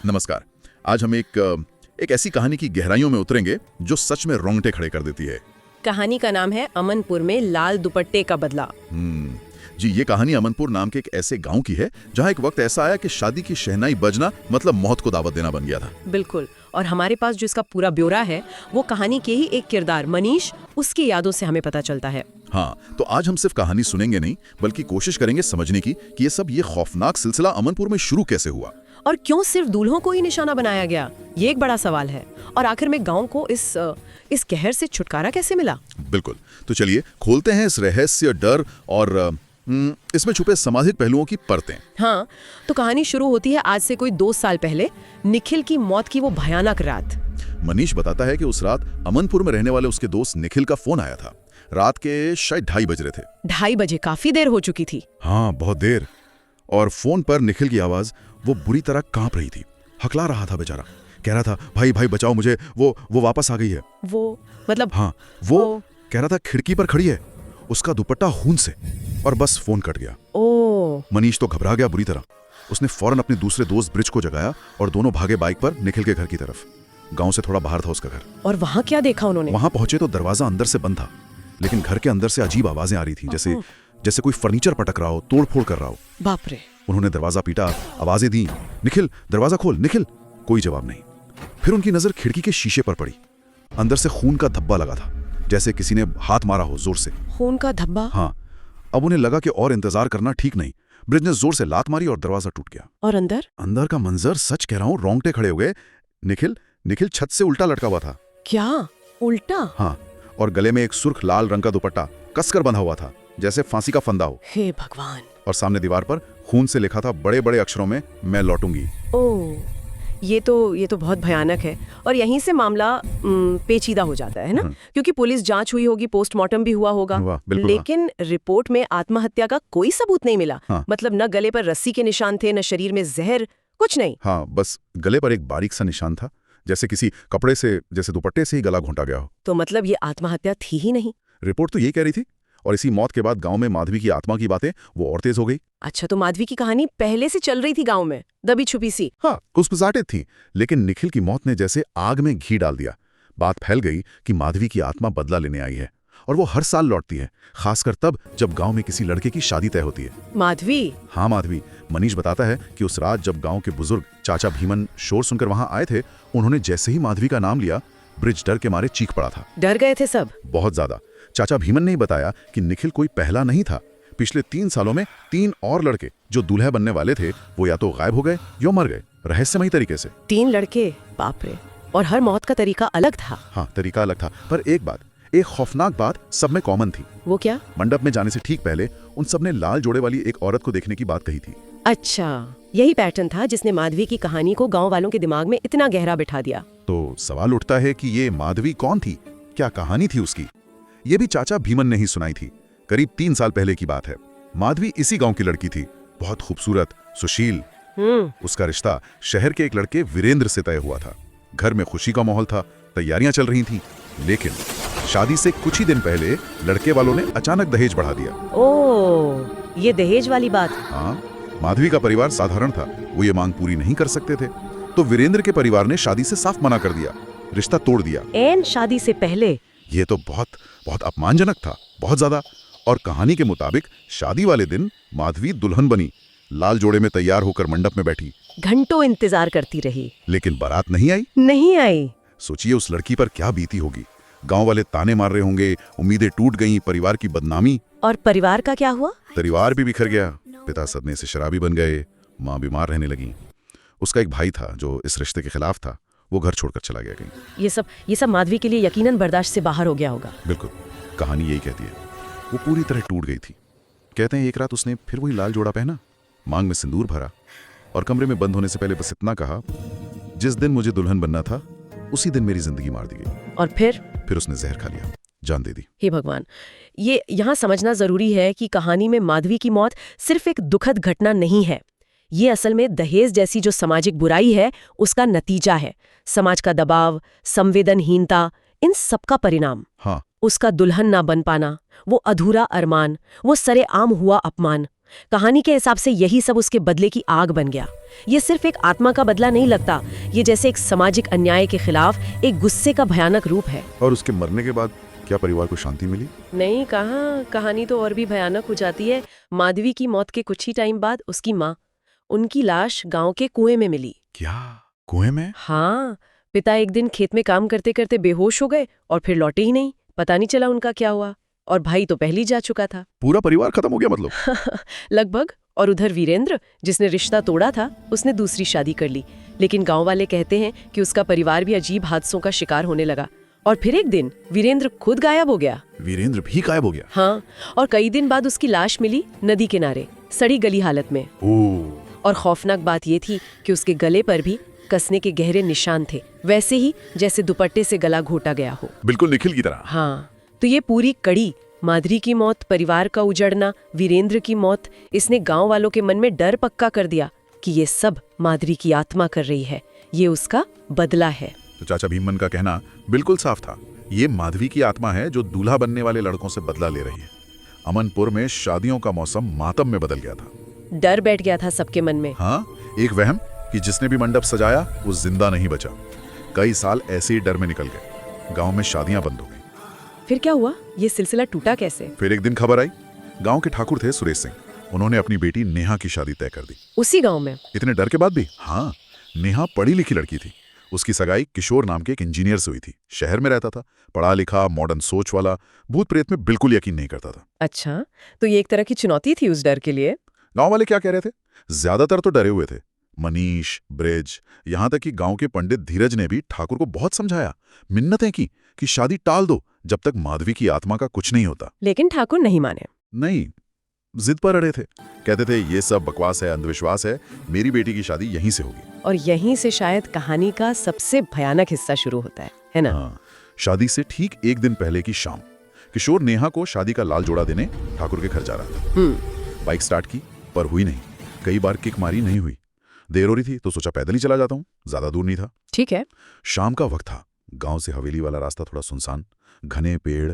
नमस्कार। आज हम एक ऐसी कहानी की गहराइयों में उतरेंगे जो सच में रोंगटे खड़े कर देती है। कहानी का नाम है अमनपुर में लाल दुपट्टे का बदला। जी, ये कहानी अमनपुर नाम के एक ऐसे गांव की है जहां एक वक्त ऐसा आया कि शादी की शहनाई बजना मतलब मौत को दावत देना बन गया था। बिल्कुल। और हमारे पास जो इसका पूरा ब्यौरा है वो कहानी के ही एक किरदार मनीष, उसकी यादों से हमें पता चलता है। हाँ, तो आज हम सिर्फ कहानी सुनेंगे नहीं बल्कि कोशिश करेंगे समझने की कि ये खौफनाक सिलसिला अमनपुर में शुरू कैसे हुआ और क्यों सिर्फ दूल्हों को ही निशाना बनाया गया, ये एक बड़ा सवाल है। और आखिर में गांव को इस कहर से छुटकारा कैसे मिला। बिल्कुल, तो चलिए खोलते हैं इस रहस्य, डर और इसमें छुपे सामाजिक पहलुओं की परतें। हाँ, तो कहानी शुरू होती है आज से कोई 2 साल पहले, निखिल की मौत की वो भयानक रात। मनीष बताता है कि उस रात अमनपुर में रहने वाले उसके दोस्त निखिल का फोन आया था। रात के शायद 2:30 बज रहे थे। 2:30 बजे, काफी देर हो चुकी थी। हाँ, बहुत देर। और फोन पर निखिल की आवाज वो बुरी तरह कांप रही थी, हकला रहा था बेचारा। कह रहा था, भाई भाई बचाओ मुझे, वो वापस आ गई है। वो मतलब हाँ, वो कह रहा था खिड़की पर खड़ी है, उसका दुपट्टा खून से। और बस फोन कट गया। मनीष तो घबरा गया बुरी तरह। उसने फौरन अपने दूसरे दोस्त ब्रिज को जगाया और दोनों भागे बाइक पर निखिल के घर की तरफ। गांव से थोड़ा बाहर था उसका घर। और वहां क्या देखा उन्होंने? वहां पहुंचे तो दरवाजा अंदर से बंद था, लेकिन घर के अंदर से अजीब आवाजें आ रही थी, जैसे कोई फर्नीचर पटक रहा हो, तोड़फोड़ कर रहा हो। बाप रे। उन्होंने दरवाजा पीटा, आवाजें दी, निखिल दरवाजा खोल, निखिल। कोई जवाब नहीं। फिर उनकी नजर खिड़की के शीशे पर पड़ी। अंदर से खून का धब्बा लगा था, जैसे किसी ने हाथ मारा हो जोर से। खून का धब्बा? हाँ। अब उन्हें लगा कि और इंतजार करना ठीक नहीं। ब्रिज ने जोर से लात मारी और दरवाजा टूट गया। और अंदर का मंजर, सच कह रहा हूं, रोंगटे खड़े हो गए। निखिल छत से उल्टा लटका हुआ था। क्या? उल्टा? हाँ, और गले में एक सुर्ख लाल रंग का दुपट्टा कसकर बंधा हुआ था, जैसे फांसी का फंदा हो। हे भगवान। और सामने दीवार पर खून से लिखा था बड़े बड़े अक्षरों में, मैं लौटूंगी। ओह, ये तो बहुत भयानक है। और यहीं से मामला पेचीदा हो जाता है ना, क्योंकि पुलिस जांच हुई होगी, पोस्टमार्टम भी हुआ होगा, लेकिन रिपोर्ट में आत्महत्या का कोई सबूत नहीं मिला। मतलब न गले पर रस्सी के निशान थे, न शरीर में जहर, कुछ नहीं। हाँ, बस गले पर एक बारीक सा निशान था, जैसे किसी कपड़े से, जैसे दुपट्टे से ही गला घोंटा गया हो। तो मतलब ये आत्महत्या थी ही नहीं। रिपोर्ट तो यही कह रही थी। और इसी मौत के बाद गांव में माधवी की आत्मा की बातें वो और तेज हो गई। अच्छा, तो माधवी की कहानी पहले से चल रही थी गांव में, दबी छुपी सी। हाँ, घुसपुसाहटें थी, लेकिन निखिल की मौत ने जैसे आग में घी डाल दिया। बात फैल गई कि माधवी की आत्मा बदला लेने आई है, और वो हर साल लौटती है, खासकर तब जब गांव में किसी लड़के की शादी तय होती है। माधवी? हाँ, माधवी। मनीष बताता है कि उस रात जब गांव के बुजुर्ग चाचा भीमन शोर सुनकर वहां आए थे, उन्होंने जैसे ही माधवी का नाम लिया, ब्रिज डर के मारे चीख पड़ा था। डर गए थे सब? बहुत ज्यादा। चाचा भीमन ने ही बताया कि निखिल कोई पहला नहीं था। पिछले 3 सालों में 3 और लड़के जो दूल्हे बनने वाले थे, वो या तो गायब हो गए या मर गए, रहस्यमयी तरीके से। 3 लड़के? बाप रे। और हर मौत का तरीका अलग था? हाँ, तरीका अलग था, पर एक खौफनाक बात सब में कॉमन थी। वो क्या? मंडप में जाने से ठीक पहले उन सब ने लाल जोड़े वाली एक औरत को देखने की बात कही थी। अच्छा, यही पैटर्न था जिसने माधवी की कहानी को गांव वालों के दिमाग में इतना गहरा बिठा दिया। तो सवाल उठता है कि ये माधवी कौन थी, क्या कहानी थी उसकी? ये भी चाचा भीमन ने ही सुनाई थी। करीब 3 साल पहले की बात है। माधवी इसी गांव की लड़की थी, बहुत खूबसूरत, सुशील। उसका रिश्ता शहर के एक लड़के वीरेंद्र से तय हुआ था। घर में खुशी का माहौल था, तैयारियां चल रही थी, लेकिन शादी से कुछ ही दिन पहले लड़के वालों ने अचानक दहेज बढ़ा दिया। ओह, ये दहेज वाली बात? हाँ, माधवी का परिवार साधारण था, वो ये मांग पूरी नहीं कर सकते थे, तो वीरेंद्र के परिवार ने शादी से साफ मना कर दिया, रिश्ता तोड़ दिया। एन शादी से पहले? ये तो बहुत अपमानजनक था, बहुत ज्यादा। और कहानी के मुताबिक शादी वाले दिन माधवी दुल्हन बनी, लाल जोड़े में तैयार होकर मंडप में बैठी। घंटों इंतजार करती रही, लेकिन बारात नहीं आई। सोचिए उस लड़की पर क्या बीती होगी। गांव वाले ताने मार रहे होंगे, उम्मीदें टूट गईं, परिवार की बदनामी। और परिवार का क्या हुआ? परिवार भी बिखर गया। पिता सदमे से शराबी बन गए, माँ बीमार रहने लगी। उसका एक भाई था जो इस रिश्ते के खिलाफ था, वो घर छोड़कर चला गया कहीं। ये सब माधवी के लिए यकीनन बर्दाश्त से बाहर हो गया होगा। बिल्कुल, कहानी यही कहती है। वो पूरी तरह टूट गई थी। कहते हैं एक रात उसने फिर वही लाल जोड़ा पहना, मांग में सिंदूर भरा और कमरे में बंद होने से पहले बस इतना कहा, जिस दिन मुझे दुल्हन बनना था उसी दिन मेरी जिंदगी मार दी गई। और फिर उसने जहर खा लिया, जान दे दी। हे भगवान। ये यहाँ समझना जरूरी है कि कहानी में माधवी की मौत सिर्फ एक दुखद घटना नहीं है। ये असल में दहेज जैसी जो सामाजिक बुराई है उसका नतीजा है। समाज का दबाव, संवेदनहीनता, इन सबका परिणाम। हाँ, उसका दुल्हन ना बन पाना, वो अधूरा अरमान, वो सरेआम हुआ अपमान, कहानी के हिसाब से यही सब उसके बदले की आग बन गया। ये सिर्फ एक आत्मा का बदला नहीं लगता, ये जैसे एक सामाजिक अन्याय के खिलाफ एक गुस्से का भयानक रूप है। और उसके मरने के बाद क्या परिवार को शांति मिली? नहीं, कहाँ, कहानी तो और भी भयानक हो जाती है। माधवी की मौत के कुछ ही टाइम बाद उसकी माँ, उनकी लाश गांव के कुएं में मिली। क्या, कुएं में? हाँ, पिता एक दिन खेत में काम करते करते बेहोश हो गए और फिर लौटे ही नहीं। पता नहीं चला उनका क्या हुआ। और भाई तो पहले ही जा चुका था। पूरा परिवार खत्म हो गया मतलब? लगभग। और उधर वीरेंद्र, जिसने रिश्ता तोड़ा था, उसने दूसरी शादी कर ली। लेकिन गांव वाले कहते हैं कि उसका परिवार भी अजीब हादसों का शिकार होने लगा। और फिर एक दिन वीरेंद्र खुद गायब हो गया। वीरेंद्र भी गायब हो गया? हाँ, और कई दिन बाद उसकी लाश मिली नदी किनारे, सड़ी गली हालत में। और खौफनाक बात ये थी कि उसके गले पर भी कसने के गहरे निशान थे, वैसे ही जैसे दुपट्टे से गला घोटा गया हो। बिल्कुल निखिल की तरह। हाँ, तो ये पूरी कड़ी, माधुरी की मौत, परिवार का उजड़ना, वीरेंद्र की मौत, इसने गांव वालों के मन में डर पक्का कर दिया कि ये सब माधुरी की आत्मा कर रही है, ये उसका बदला है। तो चाचा भीमन का कहना बिल्कुल साफ था, ये माधवी की आत्मा है जो दूल्हा बनने वाले लड़कों से बदला ले रही है। अमनपुर में शादियों का मौसम मातम में बदल गया था। डर बैठ गया था सबके मन में। हाँ, एक वहम कि जिसने भी मंडप सजाया वो जिंदा नहीं बचा। कई साल ऐसे ही डर में निकल गए। गांव में शादियां बंद हो गई। फिर क्या हुआ? ये सिलसिला टूटा कैसे? फिर एक दिन खबर आई, गांव के ठाकुर थे सुरेश सिंह, उन्होंने अपनी बेटी नेहा की शादी तय कर दी। उसी गांव में? इतने डर के बाद भी। हाँ, नेहा पढ़ी लिखी लड़की थी। उसकी सगाई किशोर नाम के एक इंजीनियर से हुई थी। शहर में रहता था, पढ़ा लिखा, मॉडर्न सोच वाला, भूत प्रेत में बिल्कुल यकीन नहीं करता था। अच्छा, तो ये एक तरह की चुनौती थी उस डर के लिए। गांव वाले क्या कह रहे थे? ज्यादातर तो डरे हुए थे। मनीष, ब्रिज, यहां तक कि गांव के पंडित धीरज ने भी ठाकुर को बहुत समझाया, मिन्नतें की कि शादी टाल दो जब तक माधवी की आत्मा का कुछ नहीं होता। लेकिन ठाकुर नहीं माने। नहीं, जिद पर अड़े थे। कहते थे ये सब बकवास है, अंधविश्वास है, मेरी बेटी की शादी यहीं से होगी। और यहीं से शायद कहानी का सबसे भयानक हिस्सा शुरू होता है ना? हाँ, शादी से ठीक एक दिन पहले की शाम किशोर नेहा को शादी का लाल जोड़ा देने ठाकुर के घर जा रहा था। बाइक स्टार्ट की पर हुई नहीं। कई बार किक मारी, नहीं हुई। देर हो रही थी तो सोचा पैदल ही चला जाता हूँ, ज्यादा दूर नहीं था। ठीक है। शाम का वक्त था। गांव से हवेली वाला रास्ता थोड़ा सुनसान, घने पेड़,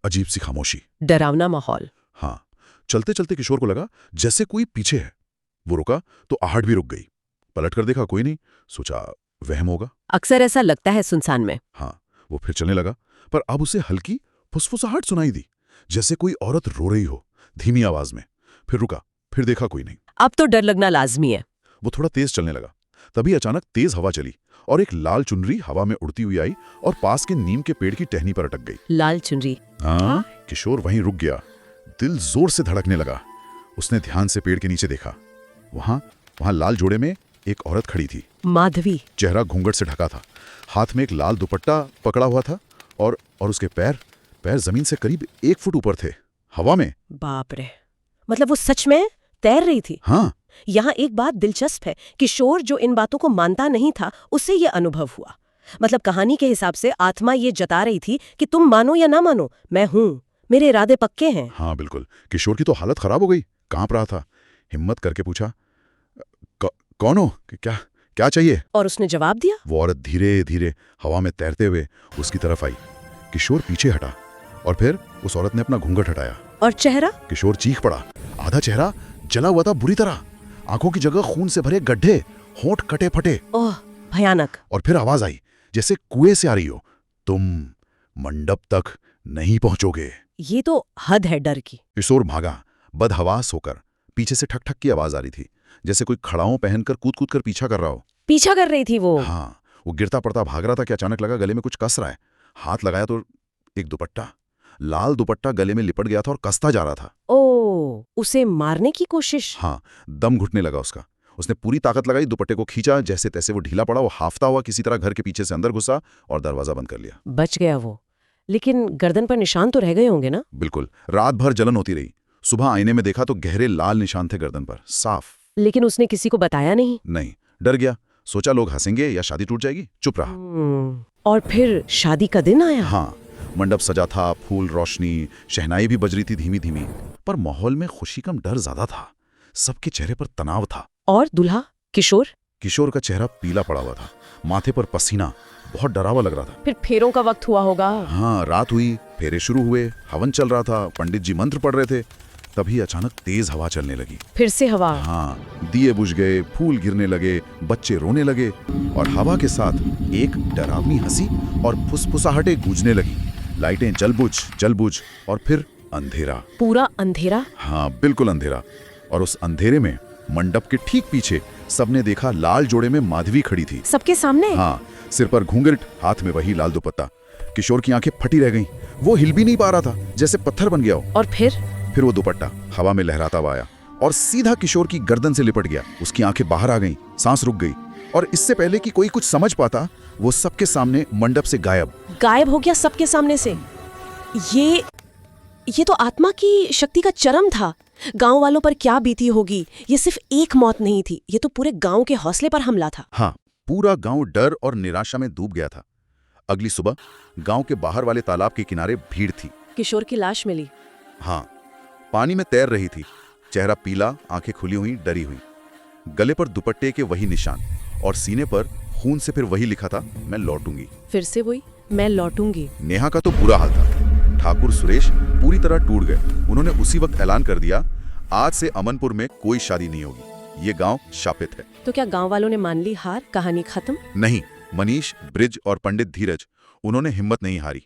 अजीब सी खामोशी, डरावना माहौल। हाँ, चलते चलते किशोर को लगा जैसे कोई पीछे है। वो रुका तो आहट भी रुक गई। पलट कर देखा, कोई नहीं। सोचा वहम होगा। अक्सर ऐसा लगता है सुनसान में। हाँ, वो फिर चलने लगा, पर अब उसे हल्की फुसफुसाहट सुनाई दी, जैसे कोई औरत रो रही हो, धीमी आवाज में। फिर रुका, फिर देखा, कोई नहीं। अब तो डर लगना लाजमी है। वो थोड़ा तेज चलने लगा। तभी अचानक तेज हवा चली और एक लाल चुनरी हवा में उड़ती हुई आई और पास के नीम के पेड़ की टहनी पर अटक गई। लाल चुनरी? हाँ। किशोर वहीं रुक गया। दिल जोर से धड़कने लगा। उसने ध्यान से पेड़ के नीचे देखा। वहां लाल जोड़े में एक औरत खड़ी थी। माधवी। चेहरा घूंघट से ढका था, हाथ में एक लाल दुपट्टा पकड़ा हुआ था और उसके पैर जमीन से करीब 1 फुट ऊपर थे, हवा में। बाप रे, मतलब वो सच में तैर रही थी? हाँ। यहाँ एक बात दिलचस्प है, किशोर जो इन बातों को मानता नहीं था, उससे ये अनुभव हुआ। मतलब कहानी के हिसाब से आत्मा ये जता रही थी कि तुम मानो या ना मानो, मैं हूं, मेरे इरादे पक्के हैं। हाँ बिल्कुल। किशोर की तो हालत खराब हो गई, कांप रहा था। हिम्मत करके पूछा, कौन हो, क्या चाहिए? और उसने जवाब दिया। वो औरत धीरे धीरे हवा में तैरते हुए उसकी तरफ आई। किशोर पीछे हटा और फिर उस औरत ने अपना घूंघट हटाया। और चेहरा? किशोर चीख पड़ा। आधा चेहरा जला हुआ था बुरी तरह, आंखों की जगह खून से भरे गड्ढे, होंठ कटे फटे। ओह, भयानक। और फिर आवाज आई जैसे कुएं से आ रही हो, तुम मंडप तक नहीं पहुंचोगे। ये तो हद है डर की। किशोर भागा, बदहवास होकर। पीछे से ठक ठक की आवाज आ रही थी, जैसे कोई खड़ाओं पहनकर कूद कूद कर पीछा कर रहा हो। पीछा कर रही थी वो? हाँ। वो गिरता पड़ता भाग रहा था कि अचानक लगा गले में कुछ कस रहा है। हाथ लगाया तो एक दुपट्टा, लाल दुपट्टा गले में लिपट गया था और कसता जा रहा था। ओह, उसे मारने की कोशिश? हाँ, दम घुटने लगा उसका। उसने पूरी ताकत लगाई, दुपट्टे को खींचा, जैसे तैसे वो ढीला पड़ा। वो हाफता हुआ किसी तरह घर के पीछे से अंदर घुसा और दरवाजा बंद कर लिया। बच गया वो, लेकिन गर्दन पर निशान तो रह गए होंगे ना? बिल्कुल। रात भर जलन होती रही। सुबह आईने में देखा तो गहरे लाल निशान थे गर्दन पर, साफ। लेकिन उसने किसी को बताया नहीं? नहीं, डर गया। सोचा लोग हंसेंगे या शादी टूट जाएगी, चुप रहा। और फिर शादी का दिन आया। हाँ, मंडप सजा था, फूल, रोशनी, शहनाई भी बज रही थी धीमी धीमी। पर माहौल में खुशी कम डर ज्यादा था। सबके चेहरे पर तनाव था। और दूल्हा किशोर? किशोर का चेहरा पीला पड़ा हुआ था, माथे पर पसीना, बहुत डरावा लग रहा था। फिर फेरों का वक्त हुआ होगा। हाँ, रात हुई, फेरे शुरू हुए, हवन चल रहा था, पंडित जी मंत्र पढ़ रहे थे। तभी अचानक तेज हवा चलने लगी। फिर से हवा। हाँ, दिए बुझ गए, फूल गिरने लगे, बच्चे रोने लगे और हवा के साथ एक डरावनी हंसी और फुसफुसाहटें गूंजने लगी। लाइटें जल बुझ और फिर अंधेरा। पूरा अंधेरा? हाँ, बिल्कुल अंधेरा। और उस अंधेरे में मंडप के ठीक पीछे सबने देखा लाल जोड़े में माधवी खड़ी थी। सबके सामने? हाँ, सिर पर घूंघट, हाथ में वही लाल दुपट्टा। किशोर की आंखें फटी रह गईं। वो हिल भी नहीं पा रहा था, जैसे पत्थर बन गया हो। और फिर वो दुपट्टा हवा में लहराता हुआ आया और सीधा किशोर की गर्दन से लिपट गया। उसकी आंखें बाहर आ गईं, सांस रुक गई और इससे पहले कि कोई कुछ समझ पाता, वो सबके सामने मंडप से गायब हो गया। सबके सामने से। ये तो आत्मा की शक्ति का चरम था। गांव वालों पर क्या बीती होगी। ये सिर्फ एक मौत नहीं थी, ये तो पूरे गांव के हौसले पर हमला था। हाँ, पूरा गांव डर और निराशा में डूब गया था। अगली सुबह गांव के बाहर वाले तालाब के किनारे भीड़ थी। किशोर की लाश मिली। हाँ, पानी में तैर रही थी, चेहरा पीला, आंखें खुली हुई, डरी हुई। गले पर दुपट्टे के वही निशान और सीने पर खून से फिर वही लिखा था, मैं लौटूंगी। फिर से वही, मैं लौटूंगी। नेहा का तो बुरा हाल था। ठाकुर सुरेश पूरी तरह टूट गए। उन्होंने उसी वक्त ऐलान कर दिया, आज से अमनपुर में कोई शादी नहीं होगी, ये गांव शापित है। तो क्या गांव वालों ने मान ली हार, कहानी खत्म? नहीं, मनीष, ब्रिज और पंडित धीरज, उन्होंने हिम्मत नहीं हारी।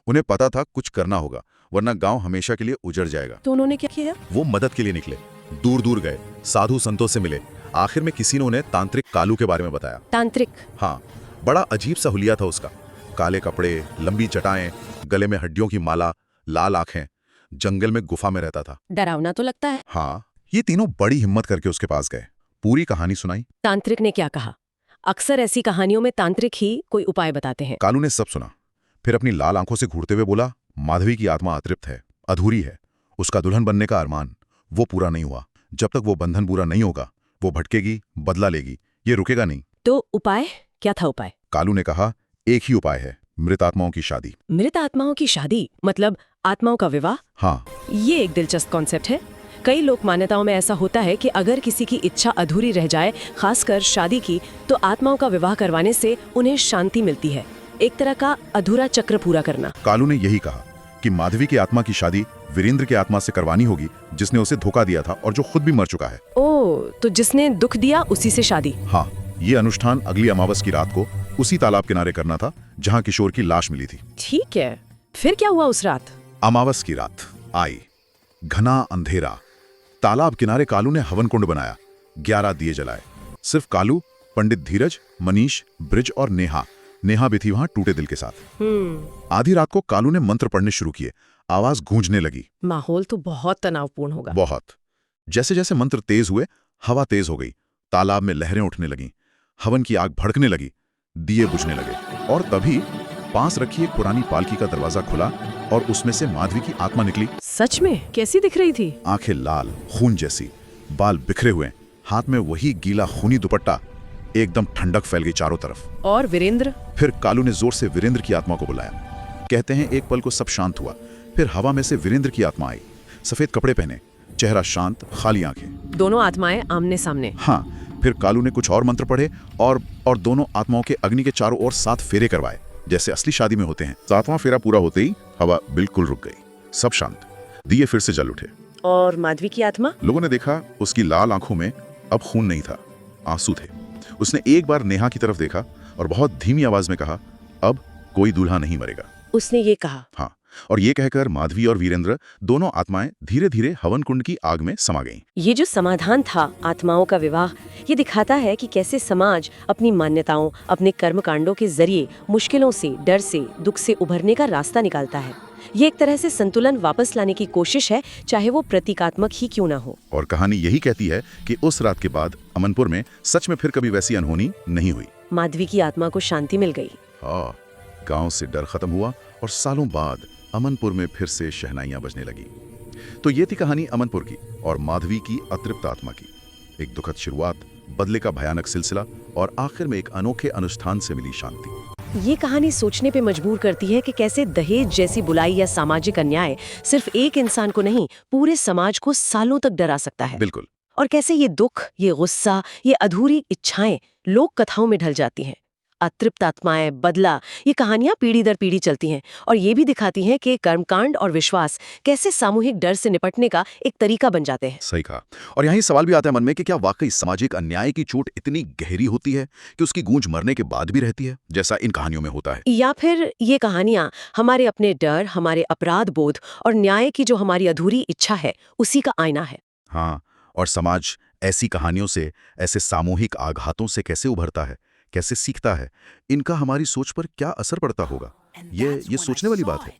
उन्हें पता था कुछ करना होगा, वरना गांव हमेशा के लिए उजड़ जाएगा। तो उन्होंने क्या किया? वो मदद के लिए निकले, दूर दूर गए, साधु संतों से मिले। आखिर में किसी ने उन्हें तांत्रिक कालू के बारे में बताया। तांत्रिक? हाँ, बड़ा अजीब सा हुलिया था उसका। काले कपड़े, लंबी चटाएं, गले में हड्डियों की माला, लाल आंखें, जंगल में गुफा में रहता था। डरावना तो लगता है। हाँ, ये तीनों बड़ी हिम्मत करके उसके पास गए, पूरी कहानी सुनाई। तांत्रिक ने क्या कहा? अक्सर ऐसी कहानियों में तांत्रिक ही कोई उपाय बताते हैं। कालू ने सब सुना, फिर अपनी लाल आंखों से घूरते हुए बोला, माधवी की आत्मा अतृप्त है, अधूरी है। उसका दुल्हन बनने का अरमान, वो पूरा नहीं हुआ। जब तक वो बंधन पूरा नहीं होगा, वो भटकेगी, बदला लेगी, ये रुकेगा नहीं। तो उपाय क्या था? उपाय? कालू ने कहा, एक ही उपाय है, मृत आत्माओं की शादी। मृत आत्माओं की शादी मतलब आत्माओं का विवाह? हाँ। ये एक दिलचस्प कॉन्सेप्ट है। कई लोक मान्यताओं में ऐसा होता है कि अगर किसी की इच्छा अधूरी रह जाए, खासकर शादी की, तो आत्माओं का विवाह करवाने से उन्हें शांति मिलती है। एक तरह का अधूरा चक्र पूरा करना। कालू ने यही कहा कि माधवी की आत्मा की शादी वीरेंद्र की आत्मा से करवानी होगी, जिसने उसे धोखा दिया था और जो खुद भी मर चुका है। ओह, तो जिसने दुख दिया उसी से शादी? हाँ, ये अनुष्ठान अगली अमावस की रात को उसी तालाब किनारे करना था जहाँ किशोर की लाश मिली थी। ठीक है, फिर क्या हुआ उस रात? अमावस की रात आई, घना अंधेरा। तालाब किनारे कालू ने हवन कुंड बनाया, 11 दिए जलाए। सिर्फ कालू, पंडित धीरज, मनीष, ब्रिज और नेहा भी थी वहां टूटे दिल के साथ। आधी रात को कालू ने मंत्र पढ़ने शुरू किए, आवाज गूंजने लगी। माहौल तो बहुत तनावपूर्ण होगा। बहुत। जैसे जैसे मंत्र तेज हुए, हवा तेज हो गई, तालाब में लहरें उठने लगीं, हवन की आग भड़कने लगी, दिए बुझने लगे। और तभी पास रखी एक पुरानी पालकी का दरवाजा खुला और उसमें से माधवी की आत्मा निकली। सच में? कैसी दिख रही थी? आंखें लाल, खून जैसी, बाल बिखरे हुए, हाथ में वही गीला खूनी दुपट्टा। एकदम ठंडक फैल गई चारों तरफ। और वीरेंद्र? फिर कालू ने जोर से वीरेंद्र की आत्मा को बुलाया। कहते हैं एक पल को सब शांत हुआ, फिर हवा में से वीरेंद्र की आत्मा आई, सफेद कपड़े पहने, चेहरा शांत, खाली आंखें। दोनों आत्माएं आमने सामने? हाँ। फिर कालू ने कुछ और मंत्र पढ़े और दोनों आत्माओं के अग्नि के चारों ओर 7 फेरे करवाए, जैसे असली शादी में होते हैं। 7वां फेरा पूरा होते ही हवा बिल्कुल रुक गई, सब शांत, दिए फिर से जल उठे। और माधवी की आत्मा? लोगों ने देखा उसकी लाल आंखों में अब खून नहीं था, आंसू थे। उसने एक बार नेहा की तरफ देखा और बहुत धीमी आवाज में कहा, अब कोई दूल्हा नहीं मरेगा। उसने ये कहा? हाँ। और ये कहकर माधवी और वीरेंद्र दोनों आत्माएं धीरे धीरे हवन कुंड की आग में समा गईं। ये जो समाधान था, आत्माओं का विवाह, ये दिखाता है कि कैसे समाज अपनी मान्यताओं, अपने कर्मकांडों के जरिए मुश्किलों से, डर से, दुख से उभरने का रास्ता निकालता है। ये एक तरह से संतुलन वापस लाने की कोशिश है, चाहे वो प्रतीकात्मक ही क्यों ना हो। और कहानी यही कहती है कि उस रात के बाद अमनपुर में सच में फिर कभी वैसी अनहोनी नहीं हुई। माधवी की आत्मा को शांति मिल गई। हाँ, गांव से डर खत्म हुआ और सालों बाद अमनपुर में फिर से शहनाइयां बजने लगी। तो ये थी कहानी अमनपुर की और माधवी की अतृप्त आत्मा की। एक दुखद शुरुआत, बदले का भयानक सिलसिला और आखिर में एक अनोखे अनुष्ठान से मिली शांति। ये कहानी सोचने पे मजबूर करती है कि कैसे दहेज जैसी बुलाई या सामाजिक अन्याय सिर्फ एक इंसान को नहीं, पूरे समाज को सालों तक डरा सकता है। बिल्कुल। और कैसे ये दुख, ये गुस्सा, ये अधूरी इच्छाएं लोक कथाओं में ढल जाती हैं। अतृप्त आत्माएं, बदला, ये कहानियां पीढ़ी दर पीढ़ी चलती हैं और ये भी दिखाती हैं कि कर्मकांड और विश्वास कैसे सामूहिक डर से निपटने का एक तरीका बन जाते हैं। सही कहा। और यहीं सवाल भी आता है मन में कि क्या वाकई सामाजिक अन्याय की चोट इतनी गहरी होती है कि उसकी गूंज मरने के बाद भी रहती है, जैसा इन कहानियों में होता है? या फिर ये कहानियां हमारे अपने डर, हमारे अपराध बोध और न्याय की जो हमारी अधूरी इच्छा है, उसी का आईना है। हाँ, और समाज ऐसी कहानियों से, ऐसे सामूहिक आघातों से कैसे उभरता है, कैसे सीखता है, इनका हमारी सोच पर क्या असर पड़ता होगा, ये सोचने वाली बात है।